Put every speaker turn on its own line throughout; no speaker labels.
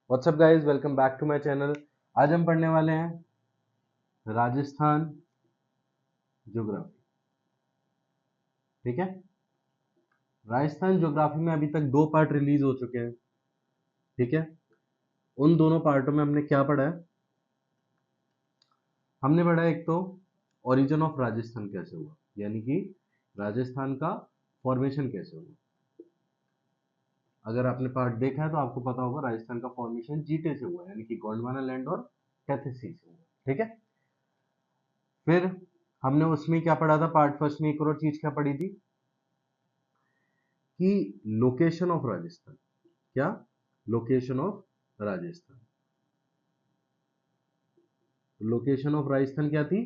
WhatsApp guys, welcome back to my channel. आज हम पढ़ने वाले हैं राजस्थान ज्योग्राफी। ठीक है। राजस्थान ज्योग्राफी में अभी तक 2 पार्ट रिलीज हो चुके हैं। ठीक है। उन दोनों पार्टों में हमने क्या पढ़ा है? हमने पढ़ा एक तो ओरिजिन ऑफ राजस्थान कैसे हुआ, यानी कि राजस्थान का फॉर्मेशन कैसे हुआ। अगर आपने पार्ट देखा है तो आपको पता होगा राजस्थान का फॉर्मेशन जीटे से हुआ, यानी कि गोंडवाना लैंड और कैथी सी से हुआ। ठीक है। फिर हमने उसमें क्या पढ़ा था? पार्ट फर्स्ट में एक और चीज क्या पढ़ी थी कि लोकेशन ऑफ राजस्थान। क्या? Location of Rajasthan. Location of Rajasthan क्या थी?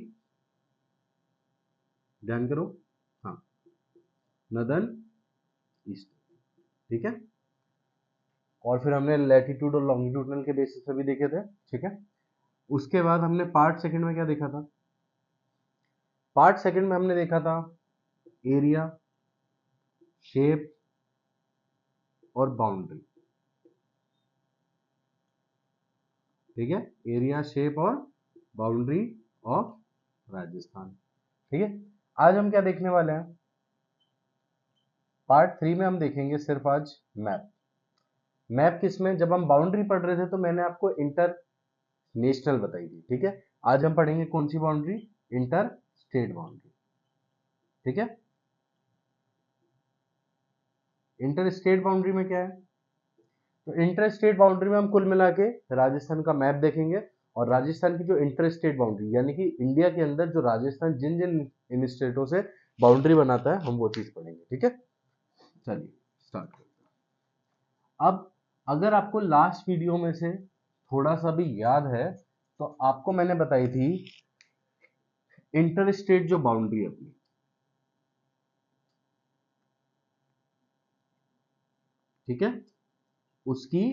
ध्यान करो। हाँ, नदन ईस्ट। ठीक है। और फिर हमने लैटिट्यूड और लॉन्गिट्यूडनल के बेसिस पे भी देखे थे। ठीक है। उसके बाद हमने पार्ट सेकंड में क्या देखा था? पार्ट सेकंड में हमने देखा था एरिया, शेप और बाउंड्री। ठीक है। एरिया, शेप और बाउंड्री ऑफ राजस्थान। ठीक है। आज हम क्या देखने वाले हैं? पार्ट 3 में हम देखेंगे सिर्फ आज मैप। मैप किसमें? जब हम बाउंड्री पढ़ रहे थे तो मैंने आपको इंटर नेशनल बताई थी। ठीक है। आज हम पढ़ेंगे कौन सी बाउंड्री? Inter state boundary. ठीक है। इंटर स्टेट बाउंड्री में क्या है? तो इंटर स्टेट बाउंड्री में हम कुल मिला के राजस्थान का मैप देखेंगे, और राजस्थान की जो इंटर स्टेट बाउंड्री, यानी कि इंडिया के अंदर जो राजस्थान जिन जिन इन स्टेटों से बाउंड्री बनाता है, हम वो चीज पढ़ेंगे। ठीक है। चलिए स्टार्ट करते हैं। अब अगर आपको लास्ट वीडियो में से थोड़ा सा भी याद है तो आपको मैंने बताई थी इंटर स्टेट जो बाउंड्री है अपनी। ठीक है। उसकी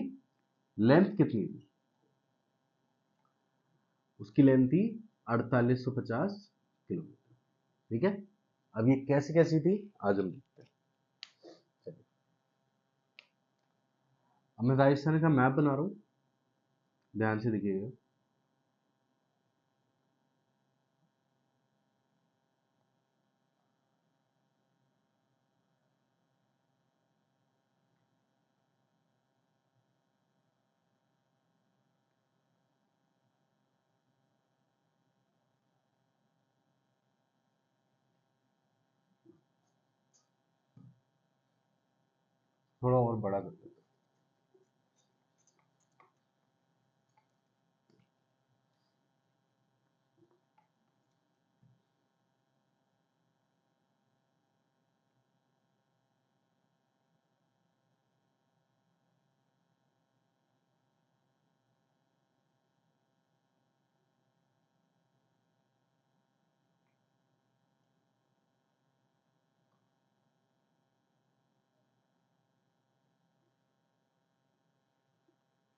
लेंथ कितनी थी? उसकी लेंथ थी 4850 किलोमीटर। ठीक है। अब ये कैसी कैसी थी आज हम देखते हैं। चलिए, अब मैं राजस्थान का मैप बना रहा हूं, ध्यान से देखिएगा। थोड़ा और बड़ा कर देते हैं।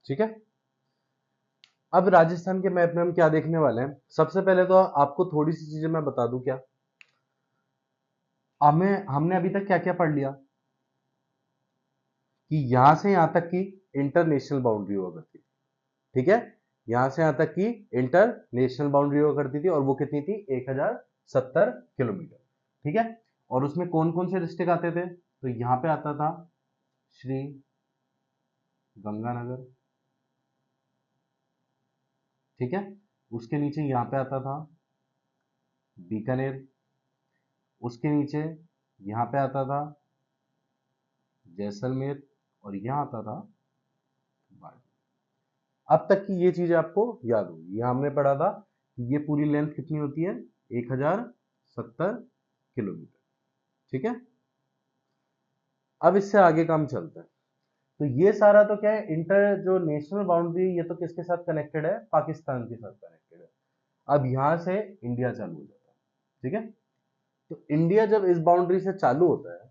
ठीक है। अब राजस्थान के मैप में हम क्या देखने वाले हैं? सबसे पहले तो आपको थोड़ी सी चीजें मैं बता दूं क्या। हमने अभी तक क्या क्या पढ़ लिया कि यहां से यहां तक की इंटरनेशनल बाउंड्री हुआ करती थी। ठीक है। यहां से यहां तक की इंटरनेशनल बाउंड्री हुआ करती थी, और वो कितनी थी? 1070 किलोमीटर। ठीक है। और उसमें कौन कौन से डिस्ट्रिक्ट आते थे? तो यहां पे आता था श्री गंगानगर। ठीक है। उसके नीचे यहां पे आता था बीकानेर। उसके नीचे यहां पे आता था जैसलमेर, और यहां आता था बाड़मेर। अब तक की ये चीज आपको याद होगी। यहां हमने पढ़ा था कि ये पूरी लेंथ कितनी होती है? 1070 किलोमीटर। ठीक है। अब इससे आगे काम चलता है। तो ये सारा तो क्या है, इंटर जो नेशनल बाउंड्री, ये तो किसके साथ कनेक्टेड है? पाकिस्तान के साथ कनेक्टेड है। अब यहां से इंडिया चालू हो जाता है। ठीक है। तो इंडिया जब इस बाउंड्री से चालू होता है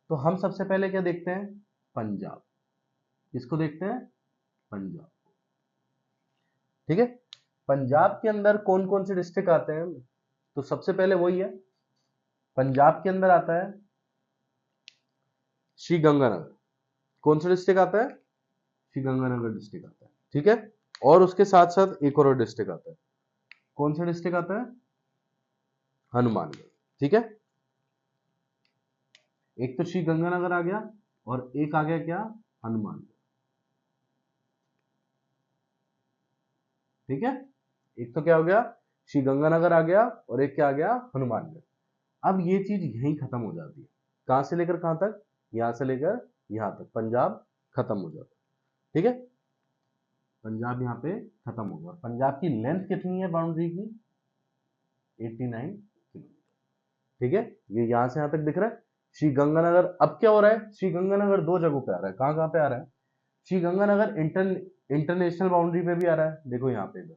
तो हम सबसे पहले क्या देखते हैं? पंजाब। किसको देखते हैं? पंजाब। ठीक है। पंजाब के अंदर कौन कौन से डिस्ट्रिक्ट आते हैं? तो सबसे पहले वही है, पंजाब के अंदर आता है श्री गंगानगर। कौन सा डिस्ट्रिक्ट आता है? श्री गंगानगर डिस्ट्रिक्ट आता है। ठीक है। और उसके साथ साथ एक और डिस्ट्रिक्ट आता है, कौन सा डिस्ट्रिक्ट आता है? हनुमानगढ़। ठीक है, एक तो श्री गंगानगर आ गया और एक आ गया क्या? हनुमानगढ़। ठीक है, एक तो क्या हो गया? श्री गंगानगर आ गया और एक क्या आ गया? हनुमानगढ़। अब ये चीज यहीं खत्म हो जाती है, कहां से लेकर कहां तक? यहां से लेकर यहां तक पंजाब खत्म हो जाता है। ठीक है, पंजाब यहाँ पे खत्म हो गया। पंजाब की लेंथ कितनी है बाउंड्री की? 89 किलोमीटर। ठीक है, ये यहां से यहां तक दिख रहा है। श्री गंगानगर अब क्या हो रहा है? श्री गंगानगर दो जगहों पे आ रहा है, कहां कहां पे आ रहा है? श्री गंगानगर इंटरनेशनल बाउंड्री पे भी आ रहा है, देखो यहाँ पे इधर।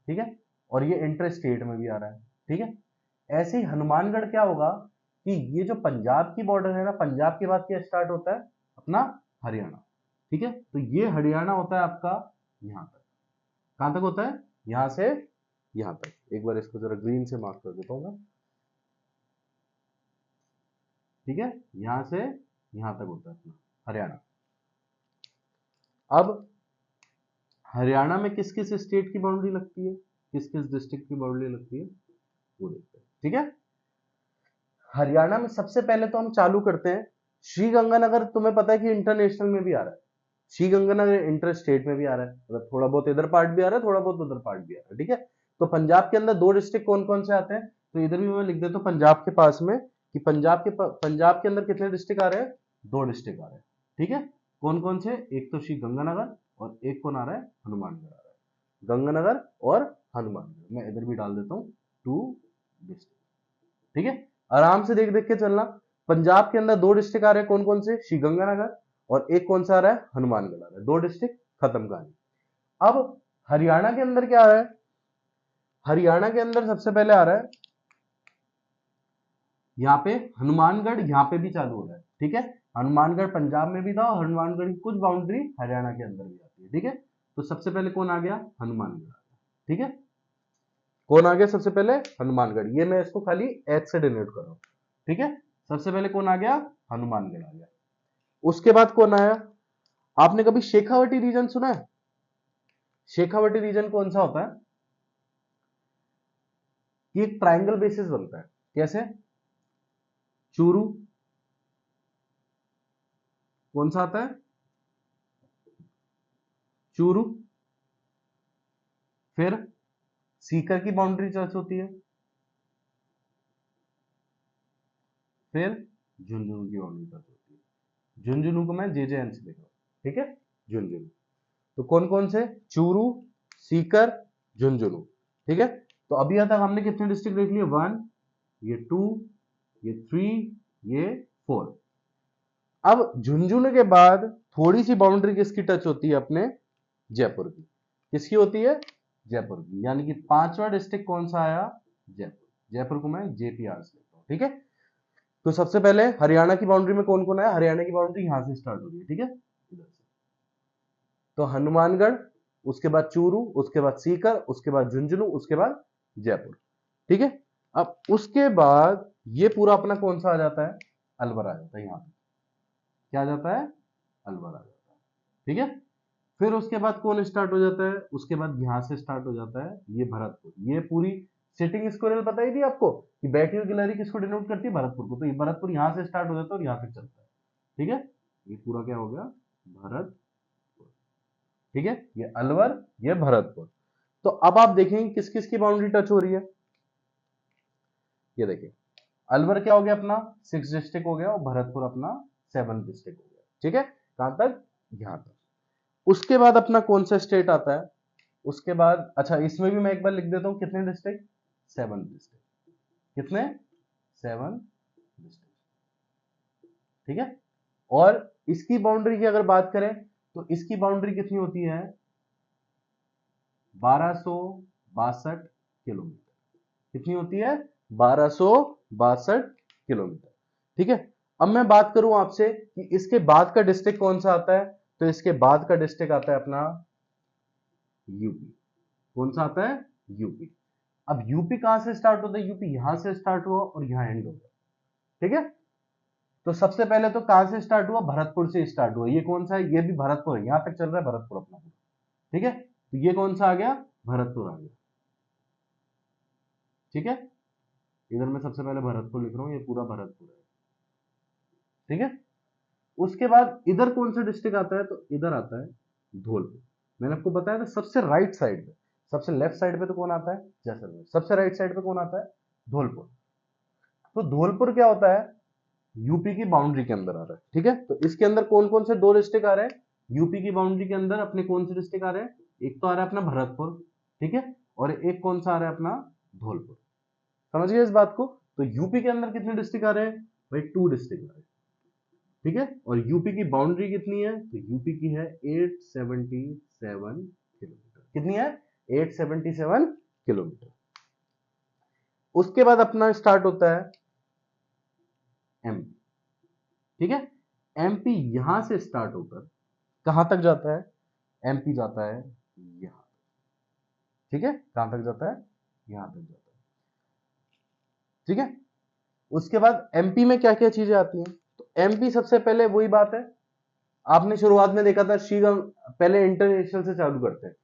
ठीक है, और ये इंटर स्टेट में भी आ रहा है। ठीक है, ऐसे ही हनुमानगढ़ क्या होगा कि ये जो पंजाब की बॉर्डर है ना, पंजाब के बाद क्या स्टार्ट होता है? अपना हरियाणा। ठीक है, तो ये हरियाणा होता है आपका यहां तक। कहां तक होता है? यहां से यहां तक। एक बार इसको जरा ग्रीन से मार्क कर देता हूं मैं। ठीक है, यहां से यहां तक होता है अपना हरियाणा। अब हरियाणा में किस किस स्टेट की बाउंड्री लगती है, किस किस डिस्ट्रिक्ट की बाउंड्री लगती है, वो देखते हैं। ठीक है, हरियाणा में सबसे पहले तो हम चालू करते हैं, श्री गंगानगर तुम्हें पता है कि इंटरनेशनल में भी आ रहा है, श्री गंगानगर इंटर स्टेट में भी आ रहा है, मतलब थोड़ा बहुत इधर पार्ट भी आ रहा है, थोड़ा बहुत उधर पार्ट भी आ रहा है। ठीक है, तो पंजाब के अंदर दो डिस्ट्रिक्ट कौन कौन से आते हैं? तो इधर भी मैं लिख देता हूँ पंजाब के पास में कि पंजाब के अंदर कितने डिस्ट्रिक्ट आ रहे हैं? दो डिस्ट्रिक्ट आ रहे हैं। ठीक है, कौन कौन से? एक तो श्री गंगानगर और एक कौन आ रहा है? हनुमानगढ़ आ रहा है। गंगानगर और हनुमानगढ़ मैं इधर भी डाल देता हूँ, टू डिस्ट्रिक्ट। ठीक है, आराम से देख देख के चलना। पंजाब के अंदर दो डिस्ट्रिक्ट आ रहे हैं, कौन कौन से? श्री गंगानगर और एक कौन सा आ रहा है? हनुमानगढ़ आ रहा है। दो डिस्ट्रिक्ट, खत्म कहानी। अब हरियाणा के अंदर क्या आ रहा है? हरियाणा के अंदर सबसे पहले आ रहा है यहाँ पे हनुमानगढ़, यहाँ पे भी चालू हो रहा है। ठीक है, हनुमानगढ़ पंजाब में भी था और हनुमानगढ़ की कुछ बाउंड्री हरियाणा के अंदर भी आती है। ठीक है, तो सबसे पहले कौन आ गया? हनुमानगढ़ आ गया। ठीक है, कौन आ गया सबसे पहले? हनुमानगढ़। ये मैं इसको खाली एच से डिनोट कर रहा हूं। ठीक है, सबसे पहले कौन आ गया? हनुमानगढ़ आ गया। उसके बाद कौन आया? आपने कभी शेखावटी रीजन सुना है? शेखावटी रीजन कौन सा होता है? कि एक ट्रायंगल बेसिस बनता है। कैसे? चूरू कौन सा आता है? चूरू, फिर सीकर की बाउंड्री चर्च होती है, फिर झुंझुनू की बाउंड्री चर्च होती है। झुंझुनू को मैं JJN से लिख रहा हूं। ठीक है, झुंझुनू। तो कौन कौन से? चूरू, सीकर, झुंझुनू। ठीक है, तो अभी तक हमने कितने डिस्ट्रिक्ट देख लिए? 1, ये 2, ये 3, ये 4। अब झुंझुनू के बाद थोड़ी सी बाउंड्री किसकी टच होती है? अपने जयपुर की। किसकी होती है? जयपुर की। यानी कि पांचवा डिस्ट्रिक्ट कौन सा आया? जयपुर। जयपुर को मैं JPR से लेता हूं। ठीक है, तो सबसे पहले हरियाणा की बाउंड्री में कौन कौन आया? हरियाणा की बाउंड्री यहां से स्टार्ट हो रही है। ठीक है, इधर से तो हनुमानगढ़, उसके बाद चूरू, उसके बाद सीकर, उसके बाद झुंझुनू, उसके बाद जयपुर। ठीक है, अब उसके बाद ये पूरा अपना कौन सा आ जाता है? अलवर आ जाता है। यहां पे क्या आ जाता है? अलवर आ जाता है। ठीक है, फिर उसके बाद कौन स्टार्ट हो जाता है? उसके बाद यहां से स्टार्ट हो जाता है ये भरतपुर। ये पूरी सिटिंग स्क्वायरल बताई थी आपको कि बैठी हुई गिलहरी किसको डिनोट करती है? भरतपुर को। तो ये भरतपुर यहां से स्टार्ट हो जाता है और यहां तक चलता है। ठीक है, ये पूरा क्या हो गया? भरत। ठीक है, ये अलवर, ये भरतपुर। तो अब आप देखेंगे किस किस की बाउंड्री टच हो रही है। ये देखिए, अलवर क्या हो गया? अपना 6 डिस्ट्रिक्ट हो गया और भरतपुर अपना 7 डिस्ट्रिक्ट हो गया। ठीक है, कहां तक? यहां तक। उसके बाद अपना कौन सा स्टेट आता है? उसके बाद अच्छा, इसमें भी मैं एक बार लिख देता हूं कितने डिस्ट्रिक्ट? 7 डिस्ट्रिक्ट। कितने? 7 डिस्ट्रिक्ट। ठीक है, और इसकी बाउंड्री की अगर बात करें तो इसकी बाउंड्री कितनी होती है? 1262 किलोमीटर। कितनी होती है? 1262 किलोमीटर। ठीक है, अब मैं बात करूं आपसे कि इसके बाद का डिस्ट्रिक्ट कौन सा आता है, तो इसके बाद का डिस्ट्रिक्ट आता है अपना यूपी। कौन सा आता है? यूपी। अब यूपी कहां से स्टार्ट होता है? यूपी यहां से स्टार्ट हुआ और यहां एंड हो गया। ठीक है, तो सबसे पहले तो कहां से स्टार्ट हुआ? भरतपुर से स्टार्ट हुआ। ये कौन सा है? ये भी भरतपुर है, यहां तक चल रहा है भरतपुर अपना। ठीक है, तो ये कौन सा आ गया, भरतपुर आ गया। ठीक है, इधर मैं सबसे पहले भरतपुर लिख रहा हूं, ये पूरा भरतपुर है। ठीक है, उसके बाद इधर कौन सा डिस्ट्रिक्ट आता है, तो इधर आता है धौलपुर। मैंने आपको बताया था सबसे राइट साइड पे, सबसे लेफ्ट साइड पे तो कौन आता है, जैसलमेर। सबसे राइट साइड पे कौन आता है, धौलपुर। तो धौलपुर क्या होता है, यूपी की बाउंड्री के अंदर आ रहा है। ठीक है, तो इसके अंदर कौन कौन से दो डिस्ट्रिक्ट आ रहे हैं, यूपी की बाउंड्री के अंदर अपने कौन से डिस्ट्रिक्ट आ रहे हैं, एक तो आ रहा है अपना भरतपुर, ठीक है, और एक कौन सा आ रहा है अपना धौलपुर। समझ गए इस बात को। तो यूपी के अंदर कितने डिस्ट्रिक्ट आ रहे हैं भाई, 2 डिस्ट्रिक्ट आ रहे हैं। ठीक है, और यूपी की बाउंड्री कितनी है, तो यूपी की है 877 किलोमीटर। कितनी है, 877 किलोमीटर। उसके बाद अपना स्टार्ट होता है एमपी। ठीक है, एमपी यहां से स्टार्ट होकर कहां तक जाता है, एमपी जाता है यहां। ठीक है, कहां तक जाता है, यहां तक जाता है। ठीक है, उसके बाद एमपी में क्या क्या चीजें आती हैं, तो एमपी सबसे पहले वही बात है, आपने शुरुआत में देखा था पहले इंटरनेशनल से चालू करते हैं,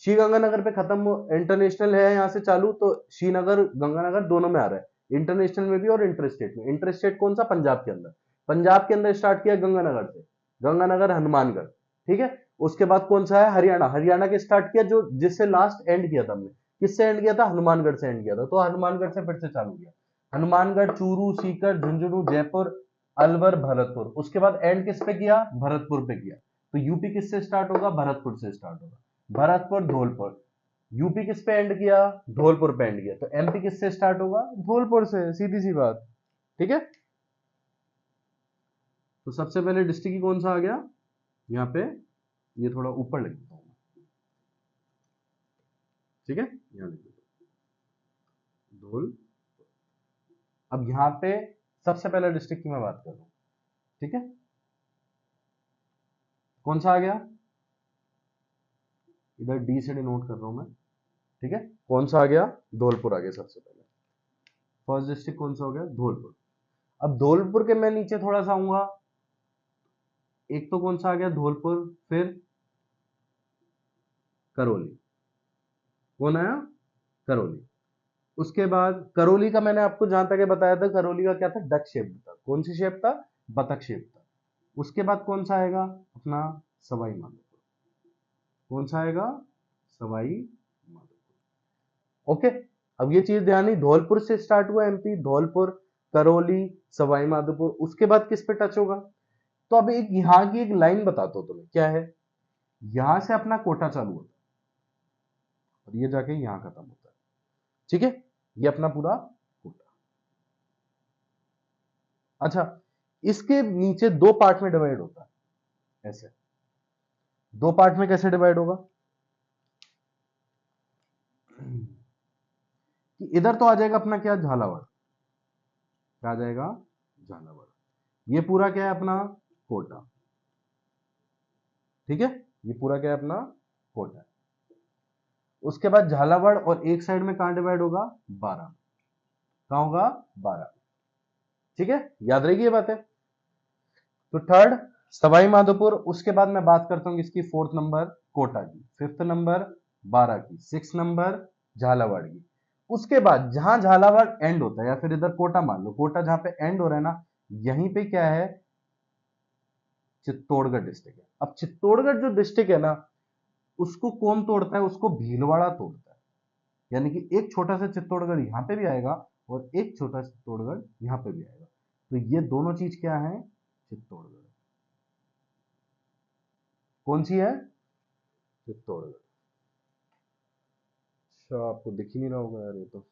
श्री गंगानगर पे खत्म, इंटरनेशनल है यहां से चालू, तो श्रीनगर गंगानगर दोनों में आ रहा है, इंटरनेशनल में भी और इंटरस्टेट में। इंटरस्टेट कौन सा, पंजाब के अंदर, पंजाब के अंदर स्टार्ट किया गंगानगर से, गंगानगर हनुमानगढ़। ठीक है, उसके बाद कौन सा है, हरियाणा, हरियाणा के स्टार्ट किया जो जिससे लास्ट एंड किया था हमने, किससे एंड किया था, हनुमानगढ़ से एंड किया था, तो हनुमानगढ़ से फिर से चालू किया, हनुमानगढ़, चूरू, सीकर, झुंझुनू, जयपुर, अलवर, भरतपुर। उसके बाद एंड किस पे किया, भरतपुर पे किया। तो यूपी किससे स्टार्ट होगा, भरतपुर से स्टार्ट होगा, भरतपुर, धौलपुर। यूपी किस पे एंड किया, धौलपुर पे एंड किया, तो एमपी किससे स्टार्ट होगा, धौलपुर से, सीधी सी बात। ठीक है, तो सबसे पहले डिस्ट्रिक्ट कौन सा आ गया, यहाँ पे ये थोड़ा ऊपर लिख देता हूं। ठीक है, यहां लिख देता हूं धौल। अब यहां पे सबसे पहले डिस्ट्रिक्ट की मैं बात कर रहा हूं। ठीक है, कौन सा आ गया, इधर डी से डिनोट कर रहा हूं मैं। ठीक है, कौन सा आ गया, धौलपुर आ गया सबसे पहले। फर्स्ट डिस्ट्रिक्ट कौन सा हो गया, धौलपुर। अब धौलपुर के मैं नीचे थोड़ा सा आऊंगा, एक तो कौन सा आ गया, धौलपुर, फिर करौली। कौन आया, करौली। उसके बाद करौली का मैंने आपको जहां तक बताया था, करौली का क्या था, डक शेप था। कौन सी शेप था, बतख शेप था। उसके बाद कौन सा आएगा अपना, सवाई माधोपुर। कौन सा आएगा, सवाई माधोपुर। ओके, अब ये चीज ध्यान नहीं, धौलपुर से स्टार्ट हुआ एमपी, धौलपुर, करौली, सवाई माधोपुर। उसके बाद किस पे टच होगा, तो अब एक यहां की एक लाइन बताता हूं तुम्हें, क्या है, यहां से अपना कोटा चालू होता है और ये जाके यहां खत्म होता है। ठीक है, ये अपना पूरा कोटा। अच्छा, इसके नीचे दो पार्ट में डिवाइड होता है, ऐसे दो पार्ट में कैसे डिवाइड होगा, कि इधर तो आ जाएगा अपना क्या, झालावाड़, क्या आ जाएगा, झालावाड़। ये पूरा क्या है अपना, कोटा। ठीक है, ये पूरा क्या है अपना, कोटा। उसके बाद झालावाड़ और एक साइड में कहां डिवाइड होगा, 12, कहां होगा, 12। ठीक है, याद रहेगी ये बातें। तो थर्ड सवाई माधोपुर, उसके बाद मैं बात करता हूं इसकी फोर्थ नंबर कोटा की, फिफ्थ नंबर 12 की, सिक्स नंबर झालावाड़ की। उसके बाद जहां झालावाड़ एंड होता है, या फिर इधर कोटा मान लो, कोटा जहां पे एंड हो रहा है ना, यहीं पे क्या है, चित्तौड़गढ़ डिस्ट्रिक्ट है। अब चित्तौड़गढ़ जो डिस्ट्रिक्ट है ना, उसको कौन तोड़ता है, उसको भीलवाड़ा तोड़ता है। यानी कि एक छोटा सा चित्तौड़गढ़ यहां पे भी आएगा और एक छोटा चित्तौड़गढ़ यहां पे भी आएगा। तो ये दोनों चीज क्या है, चित्तौड़गढ़। कौन सी है, चित्तौड़गढ़। अच्छा, आपको दिख ही नहीं रहा होगा यार ये तो।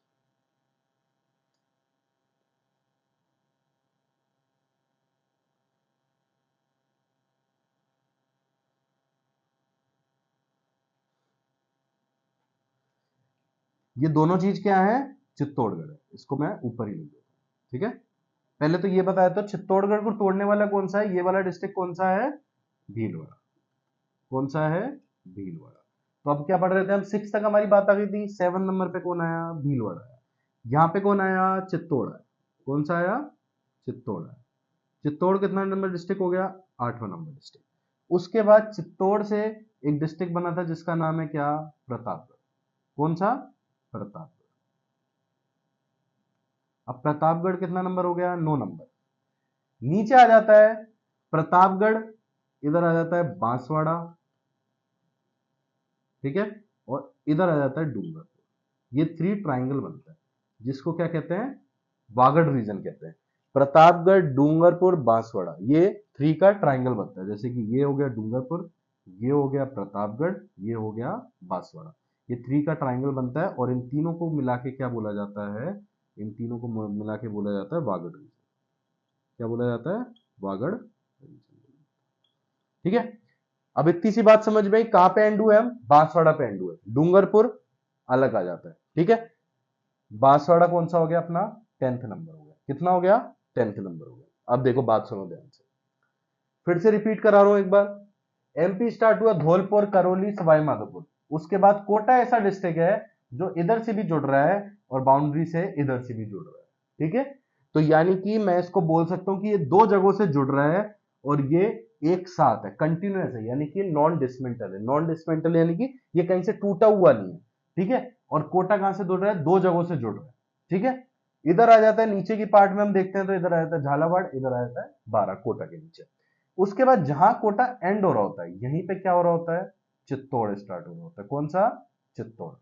ये दोनों चीज क्या है, चित्तौड़गढ़ है। इसको मैं ऊपर ही लिख देता हूं। ठीक है, पहले तो ये बताया तो चित्तौड़गढ़ को तोड़ने वाला कौन सा है, ये वाला डिस्ट्रिक्ट कौन सा है, भीलवाड़ा। कौन सा है, भीलवाड़ा। तो अब क्या पढ़ रहे थे हम, सिक्स तक हमारी बात आ गई थी, 7 नंबर पे कौन आया, भीलवाड़ा आया। यहाँ पे कौन आया, चित्तौड़ आया। कौन सा आया, चित्तौड़ आया। चित्तौड़ कितना नंबर डिस्ट्रिक्ट हो गया, 8वां नंबर डिस्ट्रिक्ट। उसके बाद चित्तौड़ से एक डिस्ट्रिक्ट बना था जिसका नाम है क्या, प्रतापगढ़। कौन सा, प्रतापगढ़। अब प्रतापगढ़ कितना नंबर हो गया, 9 नंबर। नीचे आ जाता है प्रतापगढ़, इधर आ जाता है बांसवाड़ा, ठीक है, और इधर आ जाता है डूंगरपुर। ये 3 ट्राइंगल बनता है, जिसको क्या कहते हैं, वागड़ रीजन कहते हैं। प्रतापगढ़, डूंगरपुर, बांसवाड़ा, ये 3 का ट्राइंगल बनता है। जैसे कि ये हो गया डूंगरपुर, ये हो गया प्रतापगढ़, ये हो गया बांसवाड़ा। ये 3 का ट्राइंगल बनता है, और इन तीनों को मिला के क्या बोला जाता है, इन तीनों को मिला के बोला जाता है वागड़ रीजन। क्या बोला जाता है, वागड़ रीजन। ठीक है, अब इतनी सी बात समझ में आई, कहां पे एंड हुए हम, बांसवाड़ा पे एंड हुए। डूंगरपुर अलग आ जाता है, ठीक है। बांसवाड़ा कौन सा हो गया अपना, 10th नंबर हो गया। कितना हो गया, 10th नंबर हो गया। अब देखो बात सुनो ध्यान से, फिर से रिपीट करा रहा हूं एक बार। एमपी स्टार्ट हुआ धौलपुर, करौली, सवाई माधोपुर। उसके बाद कोटा ऐसा डिस्ट्रिक्ट है जो इधर से भी जुड़ रहा है और बाउंड्री से इधर से भी जुड़ रहा है, ठीक है। तो यानी कि मैं इसको बोल सकता हूं कि ये 2 जगहों से जुड़ रहा है, और ये एक साथ है, कंटिन्यूअस है, यानी कि नॉन डिसमेंटल है। नॉन डिसमेंटल यानी कि ये कहीं से टूटा हुआ नहीं है, ठीक है। और कोटा कहां से जुड़ रहा है, 2 जगहों से जुड़ रहा है, ठीक है। इधर आ जाता है नीचे की पार्ट में, हम देखते हैं तो इधर आ जाता है झालावाड़, इधर आ जाता है बारा, कोटा के नीचे। उसके बाद जहां कोटा एंड हो रहा होता है, यहीं पे क्या हो रहा होता है, चित्तौड़ स्टार्ट हो रहा होता है। कौन सा, चित्तौड़,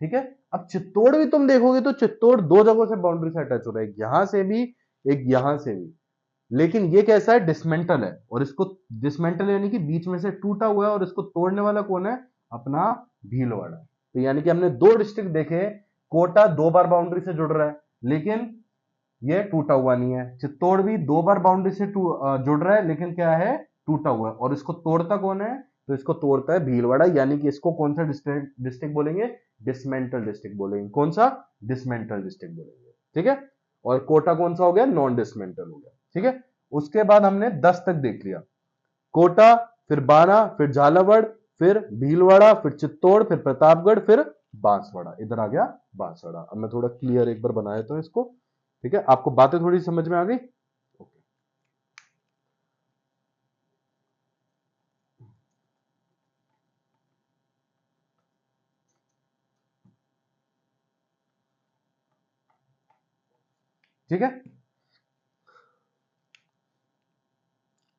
ठीक है। अब चित्तौड़ भी तुम देखोगे तो चित्तौड़ 2 जगहों से बाउंड्री से अटैच हो रहा है, एक यहां से भी, एक यहां से भी। लेकिन ये कैसा है, डिसमेंटल है, और इसको डिसमेंटल यानी कि बीच में से टूटा हुआ है, और इसको तोड़ने वाला कौन है, अपना भीलवाड़ा। तो यानी कि हमने 2 डिस्ट्रिक्ट देखे, कोटा 2 बार बाउंड्री से जुड़ रहा है, लेकिन ये टूटा हुआ नहीं है। चित्तौड़ भी 2 बार बाउंड्री से जुड़ रहा है, लेकिन क्या है, टूटा हुआ है, और इसको तोड़ता कौन है, तो इसको तोड़ता है भीलवाड़ा। यानी कि इसको कौन सा डिस्ट्रिक्ट बोलेंगे, डिसमेंटल डिस्ट्रिक्ट बोलेंगे। कौन सा, डिसमेंटल डिस्ट्रिक्ट बोलेंगे, ठीक है। और कोटा कौन सा हो गया, नॉन डिसमेंटल हो गया, ठीक है। उसके बाद हमने 10 तक देख लिया, कोटा, फिर बारा, फिर झालावाड़, फिर भीलवाड़ा, फिर चित्तौड़, फिर प्रतापगढ़, फिर बांसवाड़ा। इधर आ गया बांसवाड़ा। अब मैं थोड़ा क्लियर एक बार बनाया तो इसको, ठीक है, आपको बातें थोड़ी समझ में आ गई। ओके, ठीक है।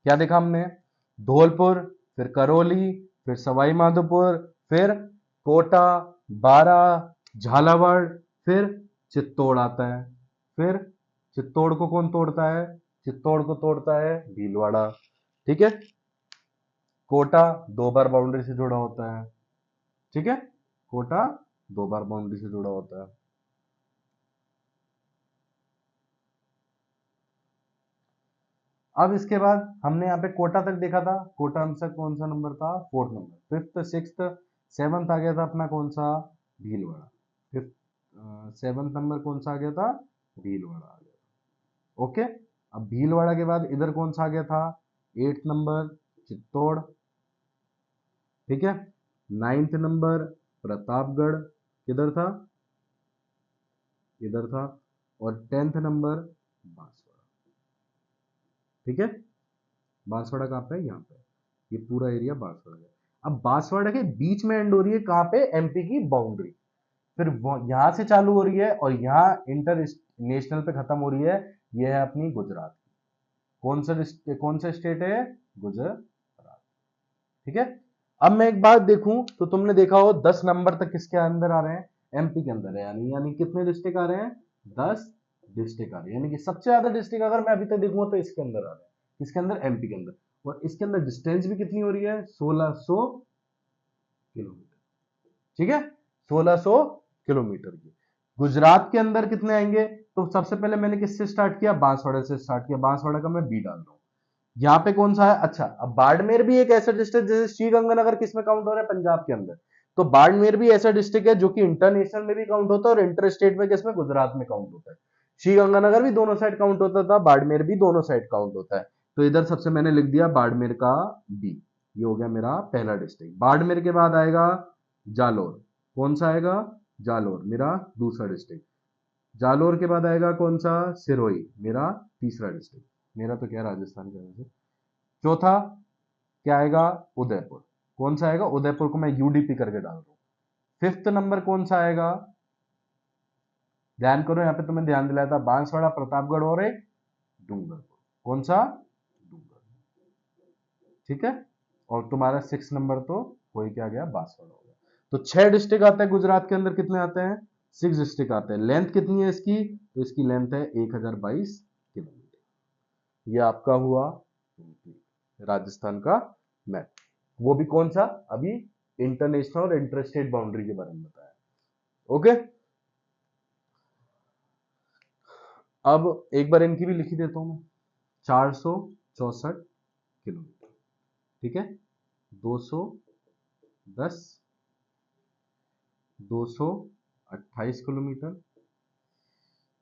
क्या देखा हमने, धौलपुर, फिर करौली, फिर सवाई माधोपुर, फिर कोटा, बारा, झालावाड़, फिर चित्तौड़ आता है। फिर चित्तौड़ को कौन तोड़ता है, चित्तौड़ को तोड़ता है भीलवाड़ा, ठीक है। कोटा 2 बार बाउंड्री से जुड़ा होता है, ठीक है। कोटा 2 बार बाउंड्री से जुड़ा होता है। अब इसके बाद हमने यहाँ पे कोटा तक देखा था। कोटा हमसे कौन सा नंबर था, 4th number. 5th, 6th, 7th आ गया था अपना कौन सा, भीलवाड़ा। 7th नंबर कौन सा आ गया था, भीलवाड़ा आ गया। ओके, अब भीलवाड़ा के बाद इधर कौन सा आ गया था, 8th नंबर चित्तौड़, ठीक है। 9th नंबर प्रतापगढ़, किधर था, इधर था। और 10th नंबर बांसवाड़ा, ठीक है। बांसवाड़ा कहाँ पे है, यहाँ पे। ये पूरा एरिया बांसवाड़ा है। अब बांसवाड़ा के बीच में एंड हो रही है कहाँ पे, एमपी की बाउंड्री। फिर यहां से चालू हो रही है और यहाँ इंटर नेशनल पे खत्म हो रही है। ये है अपनी गुजरात। कौन सा स्टेट है, गुजरात, ठीक है। अब मैं एक बात देखूं तो तुमने देखा हो 10 नंबर तक किसके अंदर आ रहे हैं, एमपी के अंदर है। यानी यानी कितने डिस्ट्रिक्ट आ रहे हैं, 10 डिस्ट्रिक्ट आ रहे हैं। यानी कि सबसे ज्यादा डिस्ट्रिक्ट अगर मैं अभी तक देखूंगा तो इसके अंदर आ रहे हैं, किसके अंदर, एमपी के अंदर। और इसके अंदर डिस्टेंस भी कितनी हो रही है, 1600 किलोमीटर, ठीक है, 1600 किलोमीटर की। गुजरात के अंदर कितने आएंगे, तो सबसे पहले मैंने किससे स्टार्ट किया, बांसवाड़ा से स्टार्ट किया। बांसवाड़ा का मैं बी डाल रहा हूं। यहाँ पे कौन सा है, अच्छा, अब बाड़मेर भी एक ऐसा डिस्ट्रिक्ट, जैसे श्रीगंगानगर किस में काउंट हो रहा है, पंजाब के अंदर। तो बाड़मेर भी ऐसा डिस्ट्रिक्ट है जो कि इंटरनेशनल में भी काउंट होता है और इंटर स्टेट में किसमें, गुजरात में काउंट होता है। श्रीगंगानगर भी दोनों साइड काउंट होता था, बाड़मेर भी दोनों साइड काउंट होता है। तो इधर सबसे मैंने लिख दिया बाड़मेर का बी। ये हो गया मेरा पहला डिस्ट्रिक्ट। बाड़मेर के बाद आएगा जालोर। कौन सा आएगा, जालोर, मेरा दूसरा डिस्ट्रिक्ट। जालोर के बाद आएगा कौन सा, सिरोही, मेरा तीसरा डिस्ट्रिक्ट। मेरा तो क्या राजस्थान का है। चौथा क्या आएगा, उदयपुर। कौन सा आएगा? उदयपुर को मैं यूडीपी करके डाल रहा हूं। फिफ्थ नंबर कौन सा आएगा? ध्यान करो, यहां पे तुम्हें ध्यान दिलाया था, बांसवाड़ा, प्रतापगढ़ और एक डूंगरपुर। कौन सा? डूंगरपुर। ठीक है, और तुम्हारा 6 नंबर तो हो ही क्या गया? बांसवाड़ा हो गया। तो 6 डिस्ट्रिक्ट आते हैं गुजरात के अंदर। कितने आते हैं? 6 डिस्ट्रिक्ट आते हैं। लेंथ कितनी है इसकी? तो इसकी लेंथ है 1022 किलोमीटर। ये आपका हुआ राजस्थान का मैप। वो भी कौन सा? अभी इंटरनेशनल और इंटरस्टेट बाउंड्री के बारे में बताया। ओके, अब एक बार इनकी भी लिखी देता हूं मैं। 464 किलोमीटर, ठीक है, 210, 228 किलोमीटर,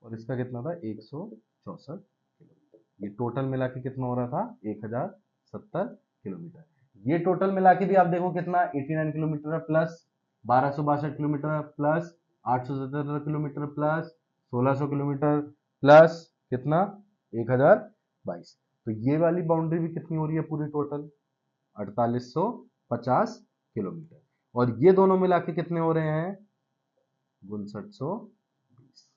और इसका कितना था? 164 किलोमीटर। ये टोटल मिला के कितना हो रहा था? 1070 किलोमीटर। ये टोटल मिला के भी आप देखो कितना? 89 किलोमीटर है, प्लस 1262 किलोमीटर है, plus 877 kilometre, plus 1600 kilometre, plus कितना? 1022। तो ये वाली बाउंड्री भी कितनी हो रही है पूरी टोटल? 4850 किलोमीटर। और ये दोनों मिला के कितने हो रहे हैं? 5920।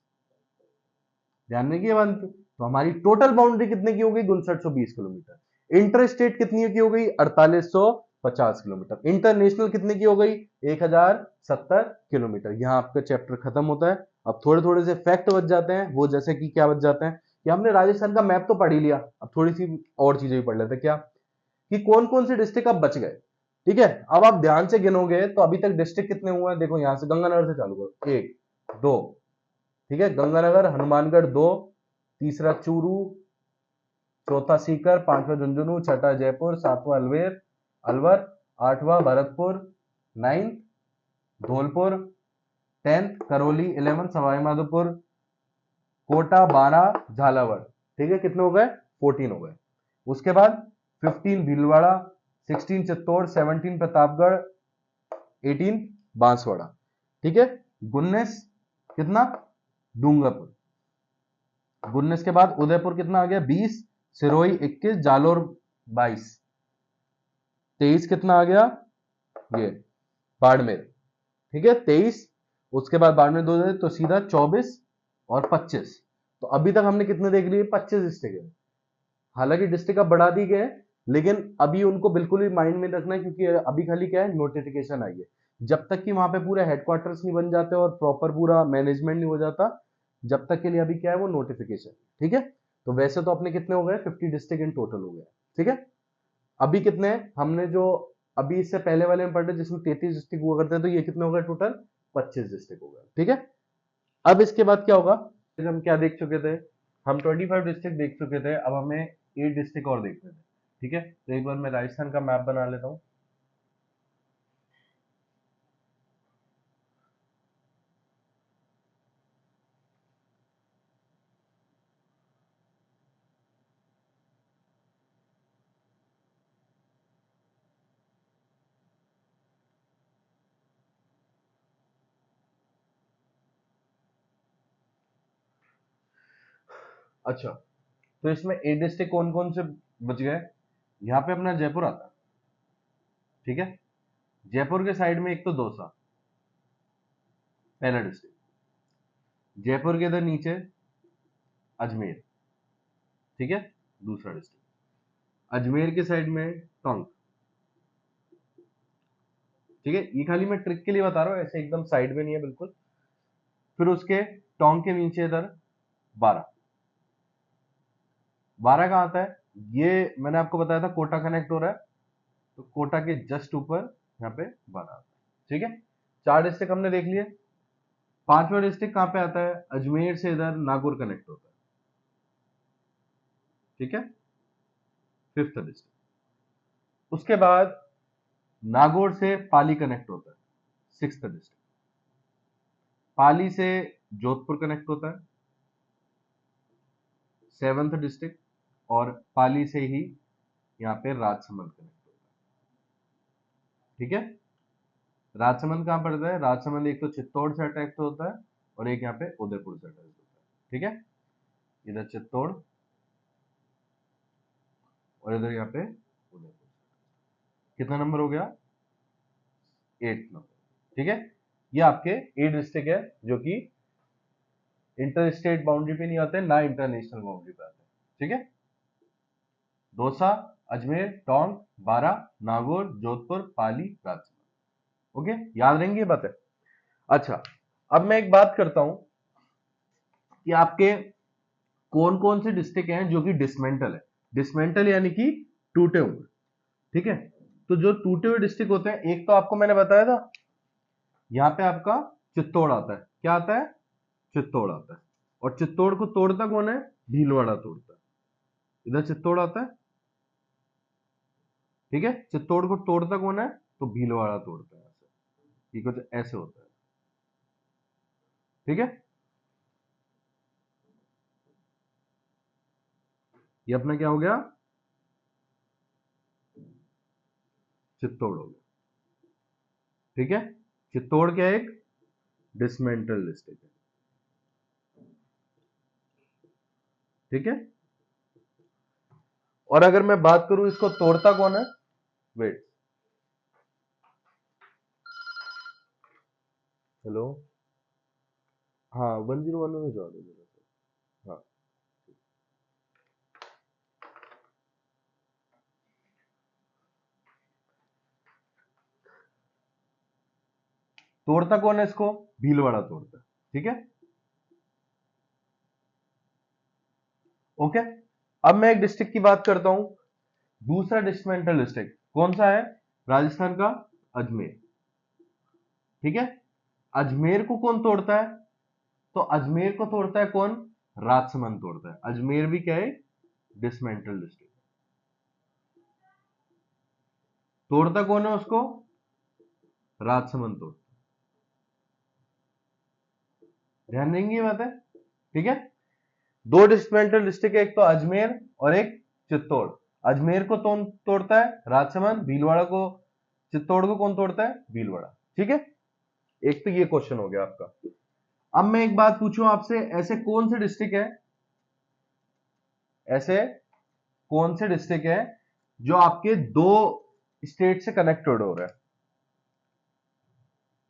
ध्यान रखिए बात। तो हमारी टोटल बाउंड्री कितने की हो गई? 5920 किलोमीटर। इंटर स्टेट कितनी की हो गई? 4850 किलोमीटर। इंटरनेशनल कितने की हो गई? 1070 किलोमीटर। यहां आपका चैप्टर खत्म होता है। अब थोड़े थोड़े से फैक्ट बच जाते हैं, वो जैसे कि क्या बच जाते हैं कि हमने राजस्थान का मैप तो पढ़ ही लिया, अब थोड़ी सी और चीजें भी पढ़ लेते हैं। क्या? कि कौन कौन से डिस्ट्रिक्ट अब बच गए। ठीक है, अब आप ध्यान से गिनोगे तो अभी तक डिस्ट्रिक्ट कितने हुए हैं? देखो यहां से गंगानगर से चालू करो। 1 2, ठीक है, गंगानगर, हनुमानगढ़ 2, तीसरा चूरू, चौथा सीकर, पांचवा झुंझुनू, छठा जयपुर, सातवां अलवर, आठवां Bharatpur, 9th Dholpur, 10th Karauli, 11th Sawai Madhopur, Kota, 12 Jhalawar. ठीक है, कितने हो गए? 14 हो गए। उसके बाद 15 भीलवाड़ा, 16 चित्तौड़, 17 प्रतापगढ़, 18 बांसवाड़ा। ठीक है, 19 कितना? डूंगरपुर। 19 के बाद उदयपुर कितना आ गया? 20, सिरोही 21, जालोर 22, 23 कितना आ गया? ये बाड़मेर। ठीक है, 23। उसके बाद बाड़मेर 2 तो सीधा 24 और 25। तो अभी तक हमने कितने देख लिए? 25 डिस्ट्रिक्ट है। हालांकि डिस्ट्रिक्ट अब बढ़ा दी गए, लेकिन अभी उनको बिल्कुल भी माइंड में रखना है, क्योंकि अभी खाली क्या है? नोटिफिकेशन आई है। जब तक कि वहां पे पूरे हेडक्वार्टर्स नहीं बन जाते और प्रॉपर पूरा मैनेजमेंट नहीं हो जाता, जब तक के लिए अभी क्या है? वो नोटिफिकेशन। ठीक है, तो वैसे तो अपने कितने हो गए? 50 डिस्ट्रिक्ट इन टोटल हो गए। ठीक है, अभी कितने हैं? हमने जो अभी इससे पहले वाले में पढ़े जिसमें 33 डिस्ट्रिक्ट हुआ करते हैं, तो ये कितने हो गए टोटल? 25 डिस्ट्रिक्ट हो गए। ठीक है, अब इसके बाद क्या होगा? फिर हम क्या देख चुके थे? हम 25 डिस्ट्रिक्ट देख चुके थे, अब हमें 8 डिस्ट्रिक्ट और देखने थे। ठीक है, तो एक बार मैं राजस्थान का मैप बना लेता हूं। अच्छा, तो इसमें 8 डिस्ट्रिक्ट कौन कौन से बच गए? यहाँ पे अपना जयपुर आता है। ठीक है, जयपुर के साइड में एक तो दौसा, पहला डिस्ट्रिक्ट। जयपुर के इधर नीचे अजमेर। ठीक है, दूसरा डिस्ट्रिक्ट। अजमेर के साइड में टोंक। ठीक है, ये खाली मैं ट्रिक के लिए बता रहा हूँ, ऐसे एकदम साइड में नहीं है बिल्कुल। फिर उसके टोंक के नीचे इधर 12। 12 कहाँ आता है? ये मैंने आपको बताया था कोटा कनेक्ट हो रहा है, तो कोटा के जस्ट ऊपर यहाँ पे 12 आता है। ठीक है, 4 डिस्ट्रिक्ट हमने देख लिए। 5वां डिस्ट्रिक्ट कहाँ पे आता है? अजमेर से इधर नागौर कनेक्ट होता है। ठीक है, 5th डिस्ट्रिक्ट। उसके बाद नागौर से पाली कनेक्ट होता है, 6th डिस्ट्रिक्ट। पाली से जोधपुर कनेक्ट होता है, 7th डिस्ट्रिक्ट। और पाली से ही यहाँ पे राजसमंद कनेक्ट होता है। ठीक है, राजसमंद कहाँ पड़ता है? राजसमंद एक तो चित्तौड़ से अटैच होता है, और एक यहाँ पे उदयपुर से अटैच होता है। ठीक है, इधर चित्तौड़ और इधर यहाँ पे उदयपुर। कितना नंबर हो गया? 8th number. ठीक है, ये आपके 8 डिस्ट्रिक्ट है जो कि इंटर स्टेट बाउंड्री पे नहीं आते, ना इंटरनेशनल बाउंड्री पे आते। ठीक है, दौसा, अजमेर, टोंक, बारा, नागौर, जोधपुर, पाली, राजसमंद। ओके, याद रहेंगी ये बातें। अच्छा, अब मैं एक बात करता हूं कि आपके कौन कौन से डिस्ट्रिक्ट हैं जो कि डिसमेंटल है। डिसमेंटल यानी कि टूटे हुए। ठीक है, तो जो टूटे हुए डिस्ट्रिक्ट होते हैं, एक तो आपको मैंने बताया था यहां पे आपका चित्तौड़ आता है। क्या आता है? चित्तौड़ आता है। और चित्तौड़ को तोड़ता कौन है? भीलवाड़ा तोड़ता है। इधर चित्तौड़ आता है। ठीक है, चित्तौड़ को तोड़ता कौन है? तो भीलवाड़ा तोड़ता है। ऐसे ये कुछ ऐसे होता है। ठीक है, ये अपना क्या हो गया? चित्तौड़ हो गया। ठीक है, चित्तौड़ क्या है? एक डिसमेंटल डिस्ट्रिक्ट है। ठीक है, और अगर मैं बात करूं इसको तोड़ता कौन है? वेट, हेलो, हाँ 101 में भिजवा दो जरा से। हाँ, तोड़ता कौन है इसको? भीलवाड़ा तोड़ता है। ठीक है, ओके। अब मैं एक डिस्ट्रिक्ट की बात करता हूं, दूसरा डिस्मेंटल डिस्ट्रिक्ट कौन सा है? राजस्थान का अजमेर। ठीक है, अजमेर को कौन तोड़ता है? तो अजमेर को तोड़ता है कौन? राजसमंद तोड़ता है। अजमेर भी क्या है? Dismantle district. तोड़ता कौन है उसको? राजसमंद तोड़ता है। ध्यान देंगे ये बात है। ठीक है, दो डिसमेंटल डिस्ट्रिक्ट है, एक तो अजमेर और एक चित्तौड़। अजमेर को कौन तोड़ता है? राजसमंद। भीलवाड़ा को, चित्तौड़ को कौन तोड़ता है? भीलवाड़ा। ठीक है, एक तो ये क्वेश्चन हो गया आपका। अब मैं एक बात पूछूं आपसे, ऐसे कौन से डिस्ट्रिक्ट है, ऐसे कौन से डिस्ट्रिक्ट है जो आपके दो स्टेट से कनेक्टेड हो रहा है?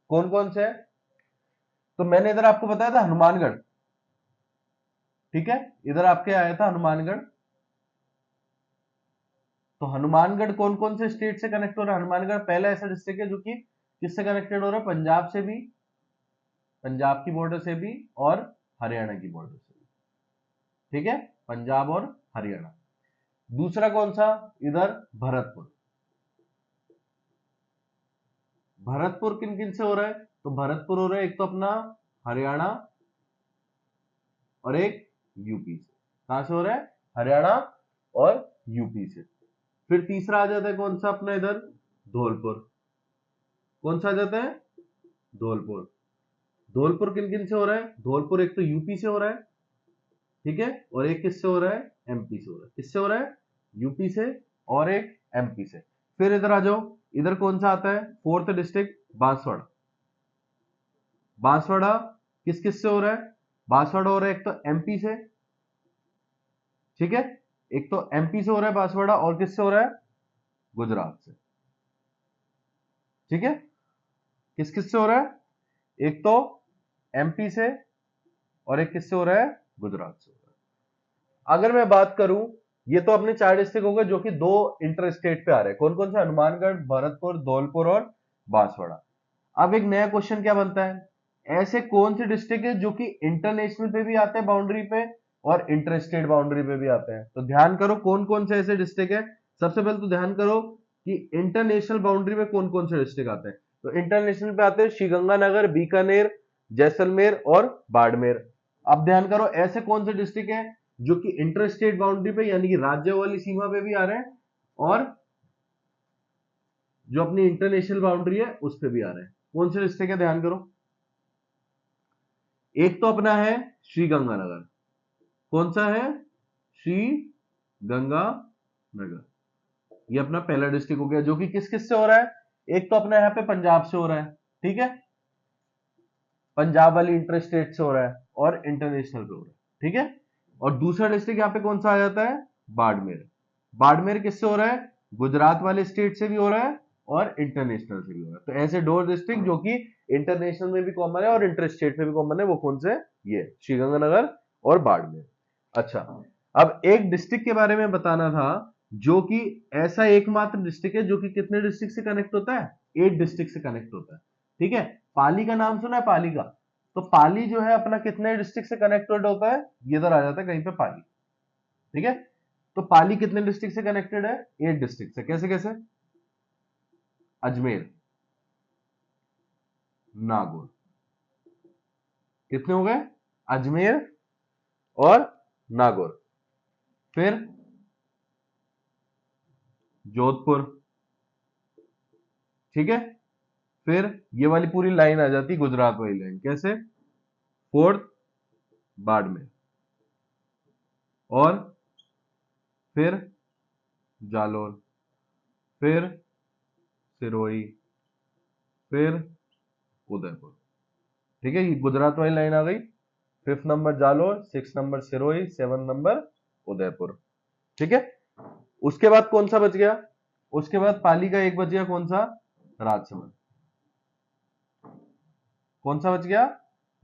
कौन कौन से है? तो मैंने इधर आपको बताया था हनुमानगढ़। ठीक है, इधर आपके आया था हनुमानगढ़। तो हनुमानगढ़ कौन कौन से स्टेट से कनेक्ट हो रहा है? हनुमानगढ़ पहला ऐसा डिस्ट्रिक्ट है जो कि किससे कनेक्टेड हो रहा है? पंजाब से भी, पंजाब की बॉर्डर से भी, और हरियाणा की बॉर्डर से भी। ठीक है, पंजाब और हरियाणा। दूसरा कौन सा? इधर भरतपुर। भरतपुर किन किन से हो रहा है? तो भरतपुर हो रहा है एक तो अपना हरियाणा और एक यूपी से। कहां से हो रहा है? हरियाणा और यूपी से। फिर तीसरा आ जाता है कौन सा अपना इधर? धौलपुर। कौन सा आ जाता है? धौलपुर। धौलपुर किन किन से हो रहा है? धौलपुर एक तो यूपी से हो रहा है। ठीक है, और एक किससे हो रहा है? एमपी से हो रहा है। किससे हो रहा है? यूपी से और एक एमपी से। फिर इधर आ जाओ, इधर कौन सा आता है? Fourth district Banswara. बांसवाड़ा किस किस से हो रहा है? बांसवाड़ा हो रहा है एक तो एमपी से। ठीक है, एक तो एमपी से हो रहा है बांसवाड़ा, और किससे हो रहा है? गुजरात से। ठीक है, किस किस से हो रहा है? एक तो एमपी से और एक किससे हो रहा है? गुजरात से हो रहा है। अगर मैं बात करूं, ये तो अपने 4 डिस्ट्रिक्ट हो गए जो कि दो इंटर स्टेट पे आ रहे हैं। कौन कौन से? हनुमानगढ़, भरतपुर, धौलपुर और बांसवाड़ा। अब एक नया क्वेश्चन क्या बनता है, ऐसे कौन से डिस्ट्रिक्ट है जो कि इंटरनेशनल पे भी आते हैं बाउंड्री पे, और इंटर स्टेट बाउंड्री पे भी आते हैं? तो ध्यान करो कौन कौन से ऐसे डिस्ट्रिक्ट है। सबसे पहले तो ध्यान करो कि इंटरनेशनल बाउंड्री पे कौन कौन से डिस्ट्रिक्ट आते हैं। तो इंटरनेशनल पे आते हैं श्रीगंगानगर, बीकानेर, जैसलमेर और बाड़मेर। अब ध्यान करो ऐसे कौन से डिस्ट्रिक्ट है जो कि इंटर स्टेट बाउंड्री पे यानी कि राज्य वाली सीमा पे भी आ रहे हैं, और जो अपनी इंटरनेशनल बाउंड्री है उस पे भी आ रहे हैं। कौन से डिस्ट्रिक्ट है? ध्यान करो, एक तो अपना है श्री गंगानगर। कौन सा है? श्री गंगानगर। ये अपना पहला डिस्ट्रिक्ट हो गया जो कि किस किस से हो रहा है? एक तो अपना यहाँ पे पंजाब से हो रहा है। ठीक है, पंजाब वाली इंटर स्टेट से हो रहा है और इंटरनेशनल पे हो रहा है। ठीक है, और दूसरा डिस्ट्रिक्ट यहाँ पे कौन सा आ जाता है? बाड़मेर। बाड़मेर किससे हो रहा है? गुजरात वाले स्टेट से भी हो रहा है और इंटरनेशनल से भी होगा। तो ऐसे दो डिस्ट्रिक्ट जो कि इंटरनेशनल में भी कॉमन है और इंटर स्टेट में भी कॉमन है, वो कौन से? ये श्रीगंगानगर और बाड़मेर। अच्छा, अब एक डिस्ट्रिक्ट के बारे में बताना था जो कि ऐसा एकमात्र डिस्ट्रिक्ट है जो कि कितने डिस्ट्रिक्ट से कनेक्ट होता है? 8 डिस्ट्रिक्ट से कनेक्ट होता है। ठीक है, पाली का नाम सुना है? पाली का, तो पाली जो है अपना कितने डिस्ट्रिक्ट से कनेक्टेड होता है? ये इधर आ जाता है कहीं पे पाली। ठीक है, तो पाली कितने डिस्ट्रिक्ट से कनेक्टेड है? 8 डिस्ट्रिक्ट से। कैसे कैसे? अजमेर, नागौर, कितने हो गए? अजमेर और नागौर, फिर जोधपुर। ठीक है, फिर ये वाली पूरी लाइन आ जाती गुजरात वाली लाइन। कैसे? फोर्थ बाड़मेर, और फिर जालोर, फिर सिरोही, फिर उदयपुर। ठीक है, ये गुजरात वाली लाइन आ गई। 5th number Jalore, 6 number Sirohi, 7 number Udaipur. ठीक है, उसके बाद कौन सा बच गया? उसके बाद पाली का एक बच गया, कौन सा? राजसमंद। कौन सा बच गया?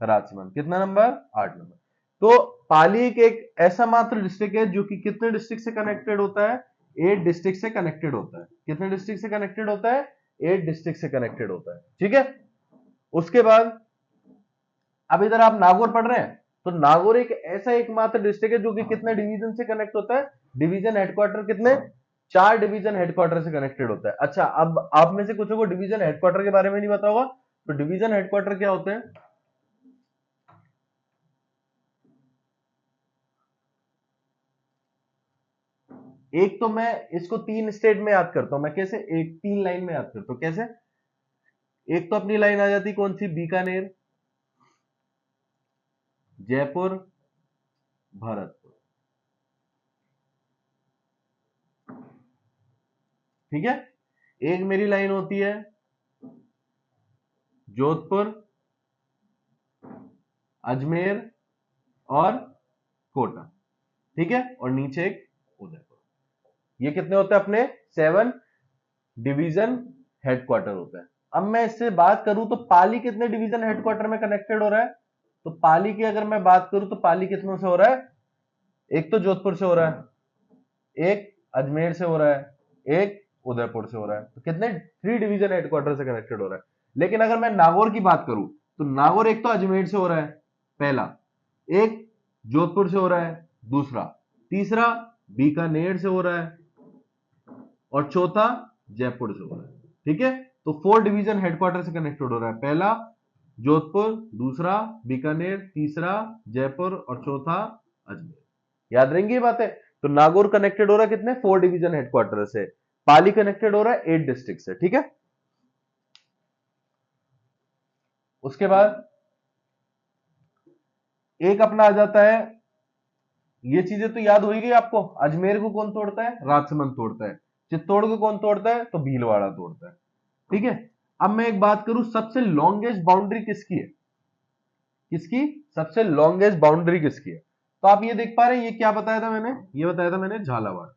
राजसमंद। कितना नंबर? 8 नंबर। तो पाली एक ऐसा मात्र डिस्ट्रिक्ट है जो कि कितने डिस्ट्रिक्ट से कनेक्टेड होता है? 8 डिस्ट्रिक्ट से कनेक्टेड होता है। कितने डिस्ट्रिक्ट से कनेक्टेड होता है? 8 डिस्ट्रिक्ट से कनेक्टेड होता है। ठीक है, उसके बाद अब इधर आप नागौर पढ़ रहे हैं, तो नागौर एक ऐसा एकमात्र डिस्ट्रिक्ट है जो कि कितने डिवीजन से कनेक्ट होता है? डिवीजन हेडक्वार्टर कितने? 4 डिवीजन हेडक्वार्टर से कनेक्टेड होता है। अच्छा, अब आप में से कुछ को डिवीजन हेडक्वार्टर के बारे में नहीं पता होगा, तो डिवीजन हेडक्वार्टर क्या होते हैं? एक तो मैं इसको 3 स्टेट में याद करता हूं। मैं कैसे? एक 3 लाइन में याद करता हूं। कैसे? एक तो अपनी लाइन आ जाती कौन सी? बीकानेर, जयपुर, भरतपुर। ठीक है, एक मेरी लाइन होती है जोधपुर, अजमेर और कोटा। ठीक है, और नीचे एक उदयपुर। ये कितने होते हैं अपने? 7 डिवीजन हेडक्वार्टर होता है। अब मैं इससे बात करूं तो पाली कितने डिवीजन हेडक्वार्टर में कनेक्टेड हो रहा है? तो पाली की अगर मैं बात करूं तो पाली कितनों से हो रहा है? एक तो जोधपुर से हो रहा है, एक अजमेर से हो रहा है, एक उदयपुर से हो रहा है। तो कितने? 3 डिवीजन हेडक्वार्टर से कनेक्टेड हो रहा है। लेकिन अगर मैं नागौर की बात करूं तो नागौर एक तो अजमेर से हो रहा है, पहला, एक जोधपुर से हो रहा है, दूसरा, तीसरा बीकानेर से हो रहा है, और चौथा जयपुर से हो रहा है। ठीक है, तो 4 डिवीजन हेडक्वार्टर से कनेक्टेड हो रहा है। पहला जोधपुर, दूसरा बीकानेर, तीसरा जयपुर और चौथा अजमेर। याद रहेंगी ये बातें? तो नागौर कनेक्टेड हो रहा है कितने? 4 डिवीजन हेडक्वार्टर से। पाली कनेक्टेड हो रहा है 8 डिस्ट्रिक्ट से। ठीक है, उसके बाद एक अपना आ जाता है, ये चीजें तो याद हो ही गई आपको। अजमेर को कौन तोड़ता है? राजसमंद तोड़ता है। चित्तौड़ को कौन तोड़ता है? तो भीलवाड़ा तोड़ता है। ठीक है, अब मैं एक बात करूं, सबसे लॉन्गेस्ट बाउंड्री किसकी है? किसकी सबसे लॉन्गेस्ट बाउंड्री किसकी है? तो आप ये देख पा रहे हैं, ये क्या बताया था मैंने? ये बताया था मैंने झालावाड़।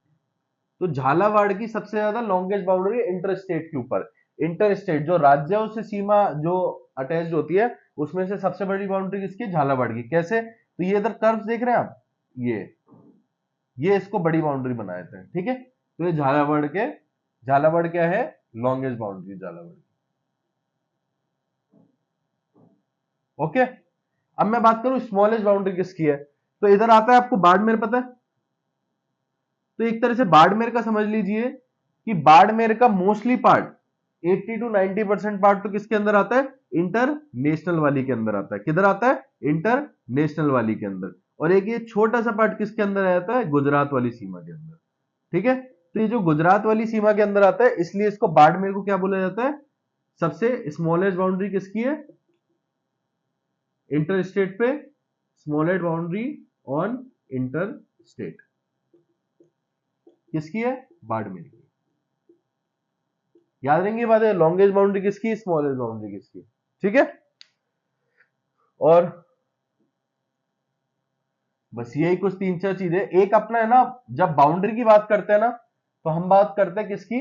तो झालावाड़ की सबसे ज्यादा लॉन्गेस्ट बाउंड्री इंटर स्टेट के ऊपर। इंटर स्टेट जो राज्यों से सीमा जो अटैच्ड होती है, उसमें से सबसे बड़ी बाउंड्री किसकी? झालावाड़ की। कैसे? तो ये इधर कर्व देख रहे हैं आप, ये इसको बड़ी बाउंड्री बनाए थे। ठीक है, तो ये झालावाड़ क्या है? Longest boundary Jhalawar. ओके, अब मैं बात करूं स्मॉलेस्ट बाउंड्री किसकी है, तो इधर आता है आपको बाड़मेर, पता है? तो एक तरह से बाड़मेर का समझ लीजिए कि बाड़मेर का मोस्टली पार्ट 80 to 90% पार्ट तो किसके अंदर आता है? इंटरनेशनल वाली के अंदर आता है। किधर आता है? इंटरनेशनल वाली के अंदर। और एक ये छोटा सा पार्ट किसके अंदर आता है? गुजरात वाली सीमा के अंदर। ठीक है, तो ये जो गुजरात वाली सीमा के अंदर आता है, इसलिए इसको बाड़मेर को क्या बोला जाता है? सबसे स्मॉलेस्ट बाउंड्री किसकी है इंटर स्टेट पे? Smallest boundary on inter state किसकी है? बाड़मेर की। याद रहेंगे बात है, लॉन्गेस्ट बाउंड्री किसकी, स्मॉलेस्ट बाउंड्री किसकी। ठीक है, और बस यही कुछ 3-4 चीजें। एक अपना है ना, जब बाउंड्री की बात करते हैं ना, तो हम बात करते हैं किसकी?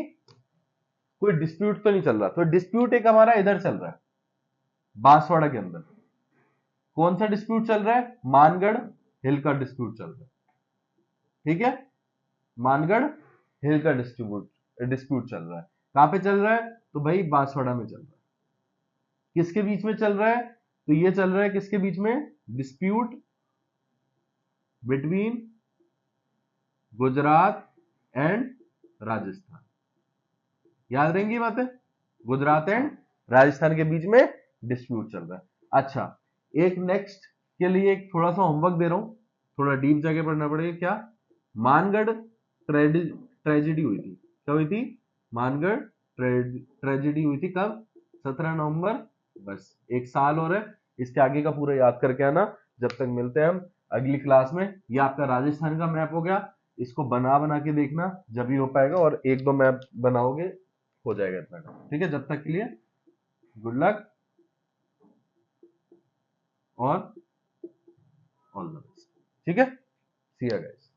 कोई डिस्प्यूट तो नहीं चल रहा, तो डिस्प्यूट एक हमारा इधर चल रहा है बांसवाड़ा के अंदर। कौन सा डिस्प्यूट चल रहा है? मानगढ़ हिल का डिस्प्यूट चल रहा है, ठीक है, मानगढ़ हिल का डिस्प्यूट डिस्प्यूट चल रहा है। कहां पे चल रहा है? तो भाई बांसवाड़ा में चल रहा है। किसके बीच में चल रहा है? तो ये चल रहा है किसके बीच में? Dispute between Gujarat and Rajasthan. याद रहेंगी बातें? गुजरात एंड राजस्थान के बीच में डिस्प्यूट चल रहा है। अच्छा, एक नेक्स्ट के लिए एक थोड़ा सा होमवर्क दे रहा हूं, थोड़ा डीप जाके पढ़ना पड़ेगा। क्या? मानगढ़ ट्रेजिडी हुई थी, क्या हुई थी? मानगढ़ ट्रेजिडी हुई थी कब? 17 नवंबर। बस एक साल और है, इसके आगे का पूरा याद करके आना। जब तक मिलते हैं हम अगली क्लास में। ये आपका राजस्थान का मैप हो गया, इसको बना बना के देखना, जब ही हो पाएगा, और एक दो मैप बनाओगे हो जाएगा इतना काम, ठीक है। जब तक के लिए गुड लक और ऑल द बेस्ट, ठीक है। सी यू गाइस।